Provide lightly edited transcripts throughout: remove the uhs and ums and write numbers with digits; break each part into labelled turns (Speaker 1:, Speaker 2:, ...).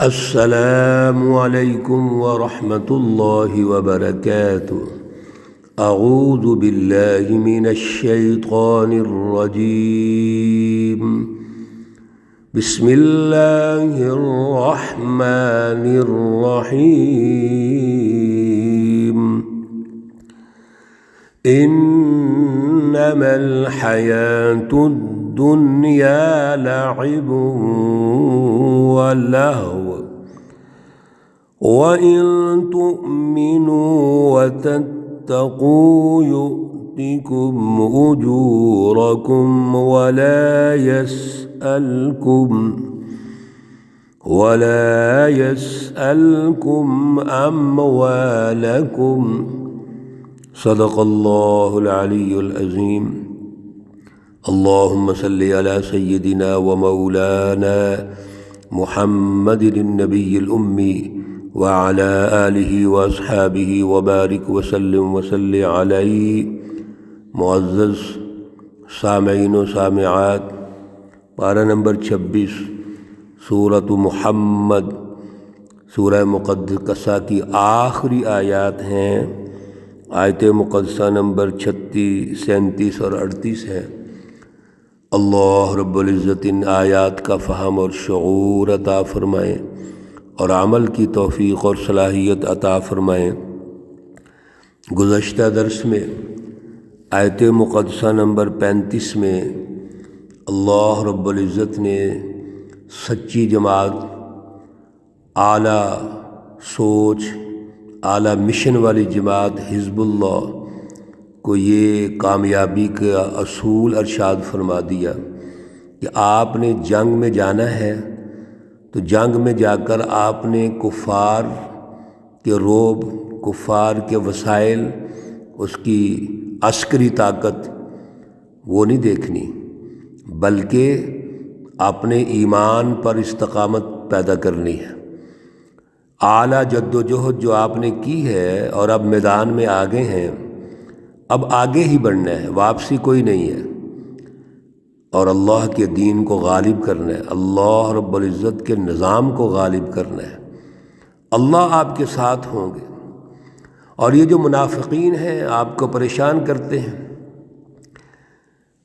Speaker 1: السلام علیکم ورحمۃ اللہ وبرکاتہ۔ اعوذ باللہ من الشیطان الرجیم، بسم اللہ الرحمن الرحیم۔ انما الحیاۃ الدنیا لعب ولہو وَإِن تُؤْمِنُوا وَتَتَّقُوا يُؤْتِكُمْ أُجُورَكُمْ وَلَا يَسْأَلْكُمْ أَمْوَالَكُمْ۔ صدق اللہ العلی العظیم۔ اللہم صلی علی سیدنا ومولانا محمد النبی الأمی وعلى آلہ واصحابہ وبارک وسلم وصلی علیہ۔ معزز سامعین و سامعات، پارہ نمبر 26 سورۃ محمد، سورہ مقدسہ کی آخری آیات ہیں۔ آیت مقدسہ نمبر 36، 37 اور 38 ہے۔ اللہ رب العزت ان آیات کا فہم اور شعور عطا فرمائیں اور عمل کی توفیق اور صلاحیت عطا فرمائیں۔ گزشتہ درس میں آیت مقدسہ نمبر 35 میں اللہ رب العزت نے سچی جماعت، اعلیٰ سوچ، اعلیٰ مشن والی جماعت حزب اللہ کو یہ کامیابی کا اصول ارشاد فرما دیا کہ آپ نے جنگ میں جانا ہے تو جنگ میں جا کر آپ نے کفار کے روب، کفار کے وسائل، اس کی عسکری طاقت وہ نہیں دیکھنی، بلکہ اپنے ایمان پر استقامت پیدا کرنی ہے۔ اعلیٰ جد و جہد جو آپ نے کی ہے اور اب میدان میں آگے ہیں، اب آگے ہی بڑھنا ہے، واپسی کوئی نہیں ہے، اور اللہ کے دین کو غالب کرنا ہے، اللہ رب العزت کے نظام کو غالب کرنا ہے۔ اللہ آپ کے ساتھ ہوں گے، اور یہ جو منافقین ہیں آپ کو پریشان کرتے ہیں،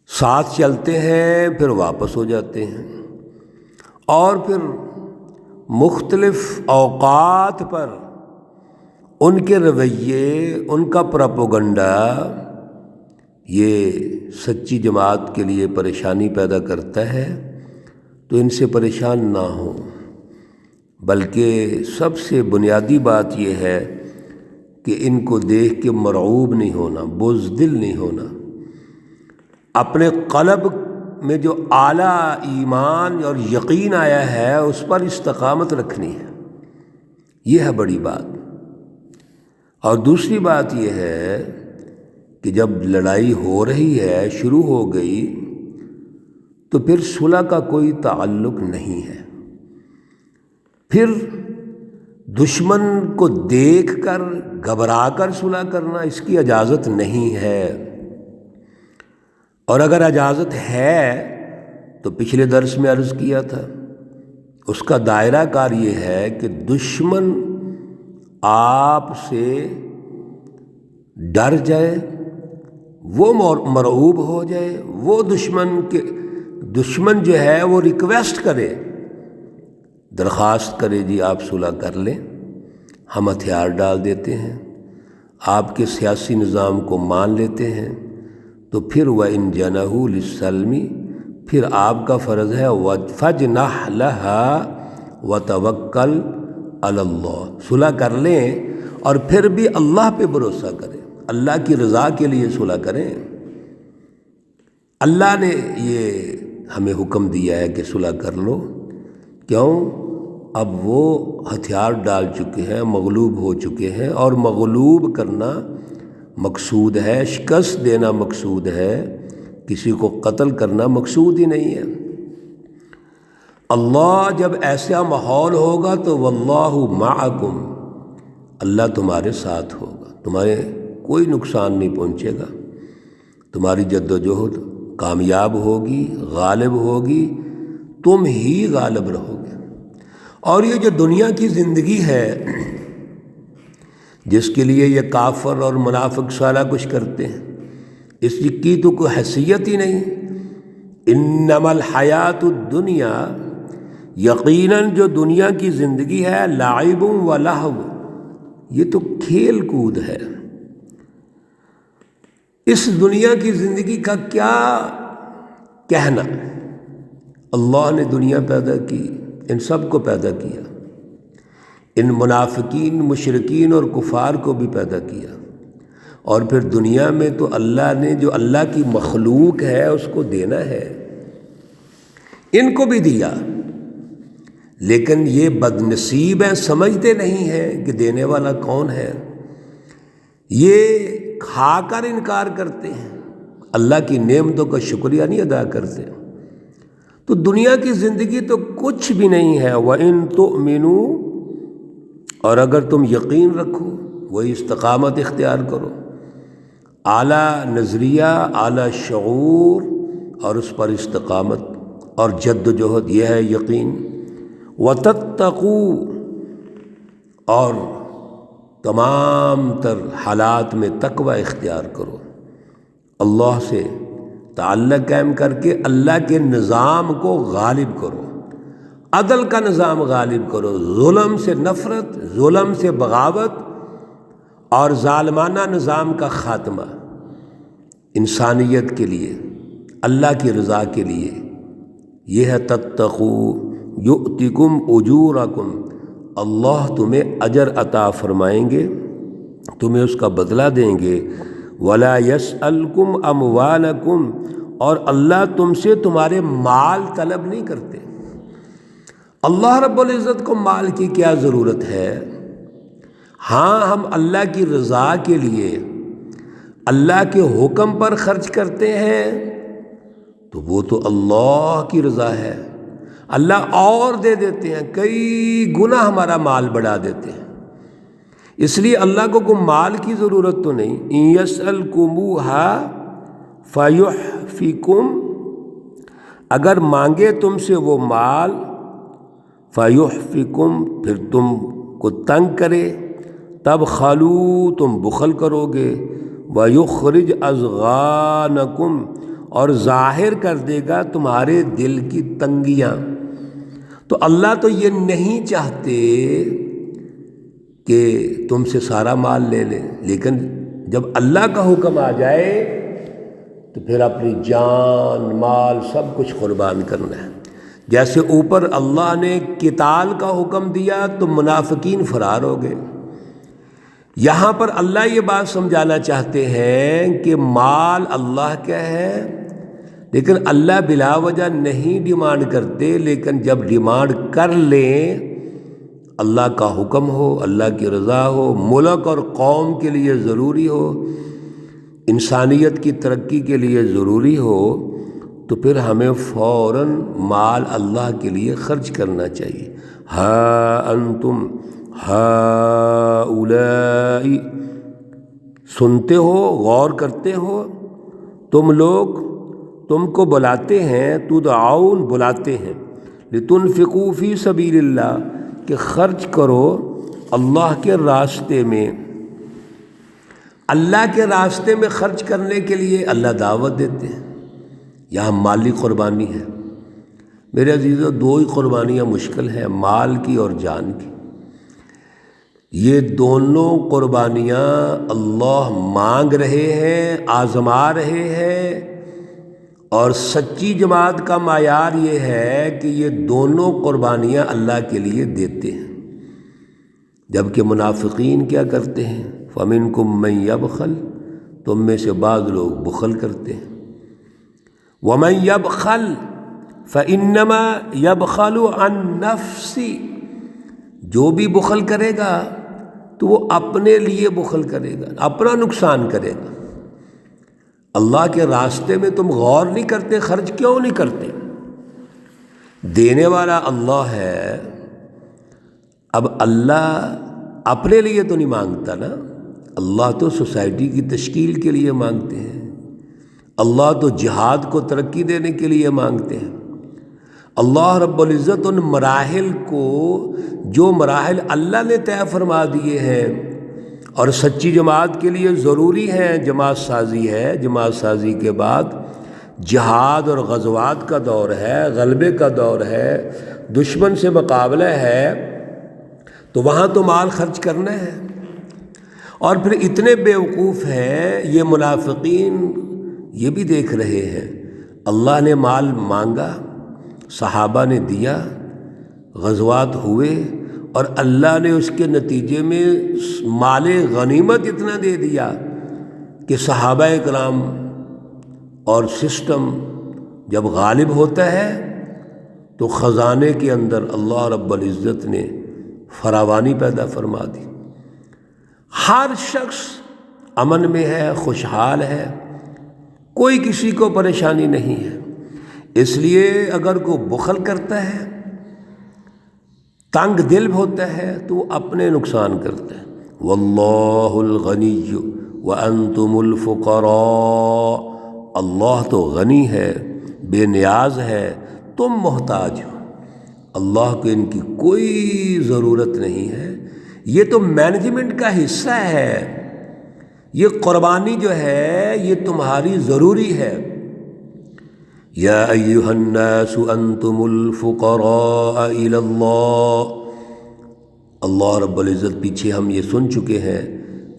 Speaker 1: ساتھ چلتے ہیں پھر واپس ہو جاتے ہیں، اور پھر مختلف اوقات پر ان کے رویے، ان کا پروپیگنڈا یہ سچی جماعت کے لیے پریشانی پیدا کرتا ہے۔ تو ان سے پریشان نہ ہوں، بلکہ سب سے بنیادی بات یہ ہے کہ ان کو دیکھ کے مرعوب نہیں ہونا، بزدل نہیں ہونا۔ اپنے قلب میں جو اعلیٰ ایمان اور یقین آیا ہے اس پر استقامت رکھنی ہے، یہ ہے بڑی بات۔ اور دوسری بات یہ ہے کہ جب لڑائی ہو رہی ہے، شروع ہو گئی، تو پھر صلح کا کوئی تعلق نہیں ہے، پھر دشمن کو دیکھ کر گھبرا کر صلح کرنا، اس کی اجازت نہیں ہے۔ اور اگر اجازت ہے تو پچھلے درس میں عرض کیا تھا، اس کا دائرہ کار یہ ہے کہ دشمن آپ سے ڈر جائے، وہ مرعوب ہو جائے، وہ دشمن جو ہے وہ ریکویسٹ کرے، درخواست کرے، جی آپ صلح کر لیں، ہم ہتھیار ڈال دیتے ہیں، آپ کے سیاسی نظام کو مان لیتے ہیں، تو پھر وَإِن جَنَحُوا لِلسَّلْمِ، پھر آپ کا فرض ہے فَاجْنَحْ لَهَا وَتَوَكَّلْ عَلَى اللَّهِ، صلح کر لیں اور پھر بھی اللہ پہ بھروسہ کریں، اللہ کی رضا کے لیے صلح کریں۔ اللہ نے یہ ہمیں حکم دیا ہے کہ صلح کر لو، کیوں؟ اب وہ ہتھیار ڈال چکے ہیں، مغلوب ہو چکے ہیں، اور مغلوب کرنا مقصود ہے، شکست دینا مقصود ہے، کسی کو قتل کرنا مقصود ہی نہیں ہے۔ اللہ جب ایسا ماحول ہوگا تو واللہ معکم، اللہ تمہارے ساتھ ہوگا، تمہارے کوئی نقصان نہیں پہنچے گا، تمہاری جد و جہد کامیاب ہوگی، غالب ہوگی، تم ہی غالب رہو گے۔ اور یہ جو دنیا کی زندگی ہے جس کے لیے یہ کافر اور منافق سارا کچھ کرتے ہیں، اس کی تو کوئی حیثیت ہی نہیں۔ انما الحیات الدنیا، یقیناً جو دنیا کی زندگی ہے، لعب و لہو، یہ تو کھیل کود ہے۔ اس دنیا کی زندگی کا کیا کہنا؟ اللہ نے دنیا پیدا کی، ان سب کو پیدا کیا، ان منافقین، مشرکین اور کفار کو بھی پیدا کیا، اور پھر دنیا میں تو اللہ نے جو اللہ کی مخلوق ہے اس کو دینا ہے، ان کو بھی دیا، لیکن یہ بد نصیب ہیں، سمجھتے نہیں ہیں کہ دینے والا کون ہے، یہ کھا کر انکار کرتے ہیں، اللہ کی نعمتوں کا شکریہ نہیں ادا کرتے۔ تو دنیا کی زندگی تو کچھ بھی نہیں ہے۔ وَإِن تُؤْمِنُوا، اور اگر تم یقین رکھو، وہی استقامت اختیار کرو، اعلیٰ نظریہ، اعلیٰ شعور، اور اس پر استقامت اور جد و جہد، یہ ہے یقین۔ وَتَتَّقُوا، اور تمام تر حالات میں تقوی اختیار کرو، اللہ سے تعلق قائم کر کے اللہ کے نظام کو غالب کرو، عدل کا نظام غالب کرو، ظلم سے نفرت، ظلم سے بغاوت اور ظالمانہ نظام کا خاتمہ، انسانیت کے لیے، اللہ کی رضا کے لیے۔ یہ ہے تتقوا یؤتکم اجورکم، اللہ تمہیں اجر عطا فرمائیں گے، تمہیں اس کا بدلہ دیں گے۔ ولا یسألکم اموالکم، اور اللہ تم سے تمہارے مال طلب نہیں کرتے۔ اللہ رب العزت کو مال کی کیا ضرورت ہے؟ ہاں، ہم اللہ کی رضا کے لیے اللہ کے حکم پر خرچ کرتے ہیں تو وہ تو اللہ کی رضا ہے، اللہ اور دے دیتے ہیں، کئی گنا ہمارا مال بڑھا دیتے ہیں، اس لیے اللہ کو کوئی مال کی ضرورت تو نہیں۔ ان یسألکموہا فیحفکم، اگر مانگے تم سے وہ مال، فیحفکم، پھر تم کو تنگ کرے، تب خلو، تم بخل کرو گے، ویخرج اضغانکم، اور ظاہر کر دے گا تمہارے دل کی تنگیاں۔ تو اللہ تو یہ نہیں چاہتے کہ تم سے سارا مال لے لیں، لیکن جب اللہ کا حکم آ جائے تو پھر اپنی جان، مال، سب کچھ قربان کرنا ہے۔ جیسے اوپر اللہ نے قتال کا حکم دیا تو منافقین فرار ہو گئے، یہاں پر اللہ یہ بات سمجھانا چاہتے ہیں کہ مال اللہ کا ہے، لیکن اللہ بلا وجہ نہیں ڈیمانڈ کرتے، لیکن جب ڈیمانڈ کر لیں، اللہ کا حکم ہو، اللہ کی رضا ہو، ملک اور قوم کے لیے ضروری ہو، انسانیت کی ترقی کے لیے ضروری ہو، تو پھر ہمیں فوراً مال اللہ کے لیے خرچ کرنا چاہیے۔ ہا انتم ہؤلاء، سنتے ہو، غور کرتے ہو، تم لوگ، تم کو بلاتے ہیں، تدعون، بلاتے ہیں، لتنفقوا فی سبیل اللہ، کہ خرچ کرو اللہ کے راستے میں۔ اللہ کے راستے میں خرچ کرنے کے لیے اللہ دعوت دیتے ہیں، یہاں مالی قربانی ہے۔ میرے عزیزو، دو ہی قربانیاں مشکل ہیں، مال کی اور جان کی۔ یہ دونوں قربانیاں اللہ مانگ رہے ہیں، آزما رہے ہیں، اور سچی جماعت کا معیار یہ ہے کہ یہ دونوں قربانیاں اللہ کے لیے دیتے ہیں، جبکہ منافقین کیا کرتے ہیں؟ فَمِنْكُمْ مَنْ يَبْخَلْ، تم میں سے بعض لوگ بخل کرتے ہیں۔ وَمَنْ يَبْخَلْ فَإِنَّمَا يَبْخَلُ عَنْ نَفْسِهِ، جو بھی بخل کرے گا تو وہ اپنے لیے بخل کرے گا، اپنا نقصان کرے گا۔ اللہ کے راستے میں تم غور نہیں کرتے، خرچ کیوں نہیں کرتے؟ دینے والا اللہ ہے، اب اللہ اپنے لیے تو نہیں مانگتا نا، اللہ تو سوسائٹی کی تشکیل کے لیے مانگتے ہیں، اللہ تو جہاد کو ترقی دینے کے لیے مانگتے ہیں، اللہ رب العزت ان مراحل کو، جو مراحل اللہ نے طے فرما دیے ہیں اور سچی جماعت کے لیے ضروری ہے، جماعت سازی ہے، جماعت سازی کے بعد جہاد اور غزوات کا دور ہے، غلبے کا دور ہے، دشمن سے مقابلہ ہے، تو وہاں تو مال خرچ کرنا ہے۔ اور پھر اتنے بیوقوف ہیں یہ منافقین، یہ بھی دیکھ رہے ہیں اللہ نے مال مانگا، صحابہ نے دیا، غزوات ہوئے، اور اللہ نے اس کے نتیجے میں مال غنیمت اتنا دے دیا کہ صحابہ کرام اور سسٹم جب غالب ہوتا ہے تو خزانے کے اندر اللہ رب العزت نے فراوانی پیدا فرما دی، ہر شخص امن میں ہے، خوشحال ہے، کوئی کسی کو پریشانی نہیں ہے۔ اس لیے اگر کوئی بخل کرتا ہے، تنگ دل ہوتا ہے، تو وہ اپنے نقصان کرتا ہے۔ واللہ الغنی وانتم الفقراء، اللہ تو غنی ہے، بے نیاز ہے، تم محتاج ہو، اللہ کو ان کی کوئی ضرورت نہیں ہے۔ یہ تو مینجمنٹ کا حصہ ہے، یہ قربانی جو ہے یہ تمہاری ضروری ہے۔ یا ایھا الناس انتم الفقراء الی اللہ، اللہ رب العزت پیچھے ہم یہ سن چکے ہیں،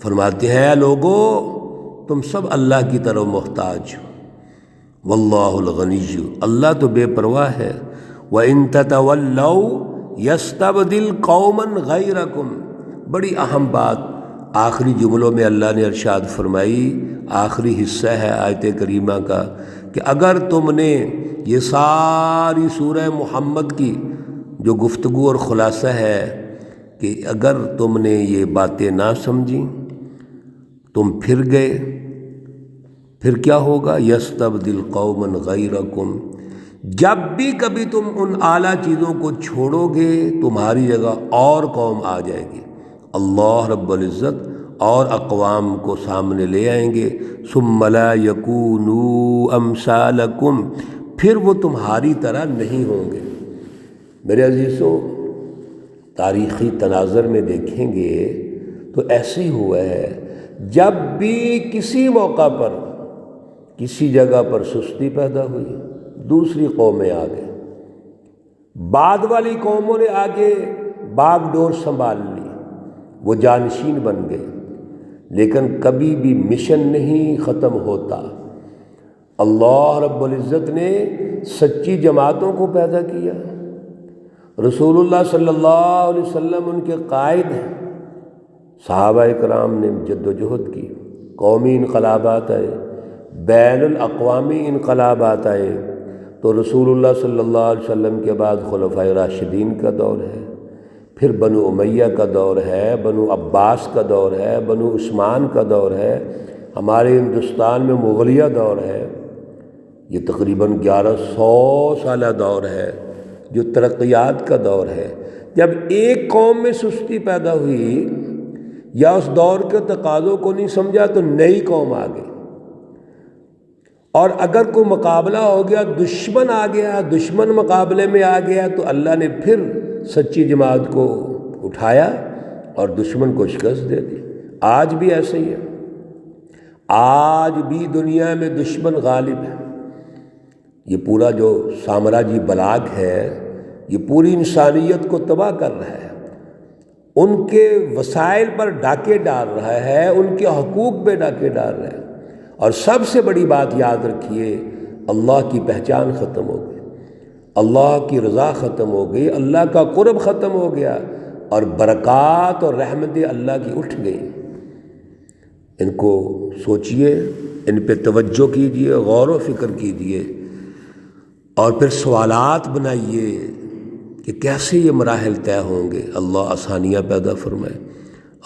Speaker 1: فرماتے ہیں اے لوگو تم سب اللہ کی طرف محتاج ہو، واللہ الغنی، اللہ تو بے پرواہ ہے، وَإِن تَتَوَلَّوْا يَسْتَبْدِلْ قَوْمًا غَيْرَكُمْ، بڑی اہم بات آخری جملوں میں اللہ نے ارشاد فرمائی، آخری حصہ ہے آیت کریمہ کا، کہ اگر تم نے یہ ساری سورہ محمد کی جو گفتگو اور خلاصہ ہے، کہ اگر تم نے یہ باتیں نہ سمجھیں، تم پھر گئے، پھر کیا ہوگا؟ یستبدل قوما غیرکم، جب بھی کبھی تم ان اعلیٰ چیزوں کو چھوڑو گے تمہاری جگہ اور قوم آ جائے گی، اللہ رب العزت اور اقوام کو سامنے لے آئیں گے، ثم لا یکونوا امثالکم، پھر وہ تمہاری طرح نہیں ہوں گے۔ میرے عزیزو، تاریخی تناظر میں دیکھیں گے تو ایسے ہی ہوا ہے، جب بھی کسی موقع پر کسی جگہ پر سستی پیدا ہوئی دوسری قومیں آ گئیں، بعد والی قوموں نے آگے باغ ڈور سنبھال لی، وہ جانشین بن گئے، لیکن کبھی بھی مشن نہیں ختم ہوتا۔ اللہ رب العزت نے سچی جماعتوں کو پیدا کیا، رسول اللہ صلی اللہ علیہ وسلم ان کے قائد ہیں، صحابہ کرام نے جد و جہد کی، قومی انقلابات آئے، بین الاقوامی انقلابات آئے، تو رسول اللہ صلی اللہ علیہ وسلم کے بعد خلفائے راشدین کا دور ہے، پھر بنو امیہ کا دور ہے، بنو عباس کا دور ہے، بنو عثمان کا دور ہے، ہمارے ہندوستان میں مغلیہ دور ہے، یہ تقریباً 1100 سالہ دور ہے جو ترقیات کا دور ہے۔ جب ایک قوم میں سستی پیدا ہوئی یا اس دور کے تقاضوں کو نہیں سمجھا تو نئی قوم آ گئی، اور اگر کوئی مقابلہ ہو گیا، دشمن آ گیا، دشمن مقابلے میں آ گیا، تو اللہ نے پھر سچی جماعت کو اٹھایا اور دشمن کو شکست دے دی۔ آج بھی ایسے ہی ہے، آج بھی دنیا میں دشمن غالب ہے۔ یہ پورا جو سامراجی بلاگ ہے یہ پوری انسانیت کو تباہ کر رہا ہے، ان کے وسائل پر ڈاکے ڈال رہا ہے، ان کے حقوق پہ ڈاکے ڈال رہا ہے، اور سب سے بڑی بات یاد رکھیے، اللہ کی پہچان ختم ہو گئی، اللہ کی رضا ختم ہو گئی، اللہ کا قرب ختم ہو گیا، اور برکات اور رحمتیں اللہ کی اٹھ گئی۔ ان کو سوچئے، ان پہ توجہ کیجئے، غور و فکر کیجئے، اور پھر سوالات بنائیے کہ کیسے یہ مراحل طے ہوں گے۔ اللہ آسانیاں پیدا فرمائے،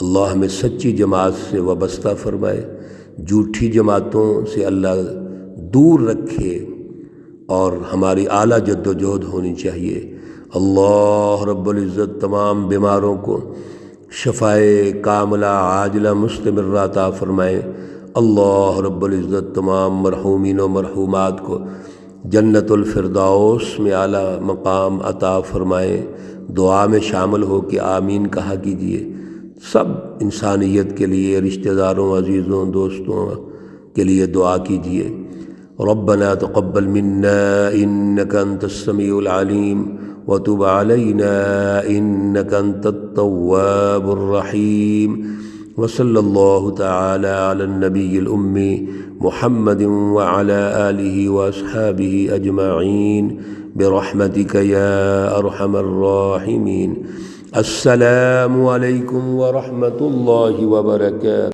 Speaker 1: اللہ ہمیں سچی جماعت سے وابستہ فرمائے، جھوٹی جماعتوں سے اللہ دور رکھے، اور ہماری اعلیٰ جد و جہد ہونی چاہیے۔ اللہ رب العزت تمام بیماروں کو شفائے کاملہ عاجلہ مستمرہ عطا فرمائے۔ اللہ رب العزت تمام مرحومین و مرحومات کو جنت الفردوس میں اعلیٰ مقام عطا فرمائے۔ دعا میں شامل ہو کے آمین کہا کیجیے۔ سب انسانیت کے لیے، رشتہ داروں، عزیزوں، دوستوں کے لیے دعا کیجیے۔ ربنا تقبل منا انك انت السميع العليم وتب علينا انك انت التواب الرحيم وصلى الله تعالى على النبي الأمي محمد وعلى آله وأصحابه أجمعين برحمتك يا أرحم الراحمين۔ السلام علیکم ورحمۃ اللہ وبرکاتہ۔